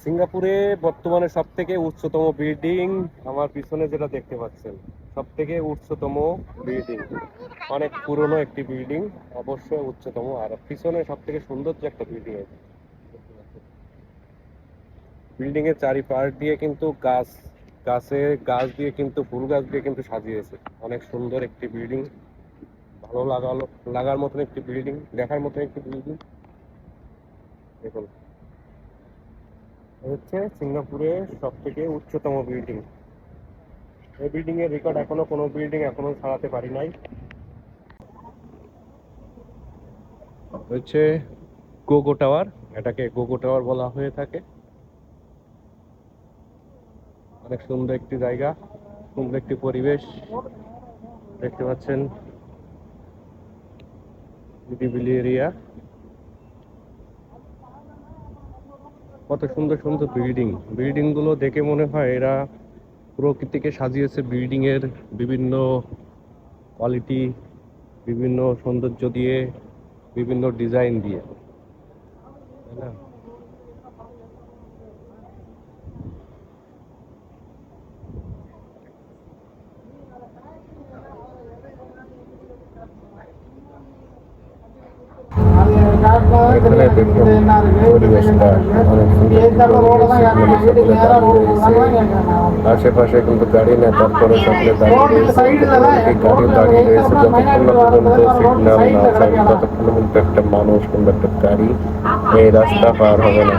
সিঙ্গাপুরে বর্তমানে সব থেকে উচ্চতম বিল্ডিং আমার পিছনে যেটা দেখতে পাচ্ছেন, সব থেকে উচ্চতম বিল্ডিং, অনেক পুরনো একটি বিল্ডিং, অবশ্যই উচ্চতম। আর পিছনে সব থেকে সুন্দর যে একটা বিল্ডিং আছে, বিল্ডিং এর চারিপাশ দিয়ে কিন্তু গাছ দিয়ে কিন্তু ফুল গাছ দিয়ে কিন্তু সাজিয়েছে। অনেক সুন্দর একটি বিল্ডিং, ভালো লাগার মতন একটি বিল্ডিং, দেখার মতন একটি বিল্ডিং। দেখুন, হচ্ছে সিঙ্গাপুরের সব থেকে উচ্চতম বিল্ডিং। এই বিল্ডিং এর রেকর্ড এখনো কোনো বিল্ডিং এখনো ছাড়াতে পারি নাই। হচ্ছে গোগো টাওয়ার, এটাকে গোগো টাওয়ার বলা হয়ে থাকে। অনেক সুন্দর একটি জায়গা, সুন্দর একটি পরিবেশ দেখতে পাচ্ছেন, নিরিবিলি এরিয়া। কত সুন্দর সুন্দর বিল্ডিং, বিল্ডিং গুলো দেখে মনে হয় এরা প্রকৃতিকে সাজিয়েছে বিল্ডিং এর বিভিন্ন কোয়ালিটি, বিভিন্ন সৌন্দর্য দিয়ে, বিভিন্ন ডিজাইন দিয়ে, তাই না? এখানে দেখুন পরিবেশটা অনেক সুন্দর। আশেপাশে কিন্তু গাড়ি নেই, তারপরে সকলে দাঁড়িয়ে গাড়ি দাঁড়িয়ে রয়েছে যতক্ষণ না পর্যন্ত সিগন্যাল না থাকে, ততক্ষণ কিন্তু একটা মানুষ কিংবা একটা গাড়ি এই রাস্তা পার হবে না।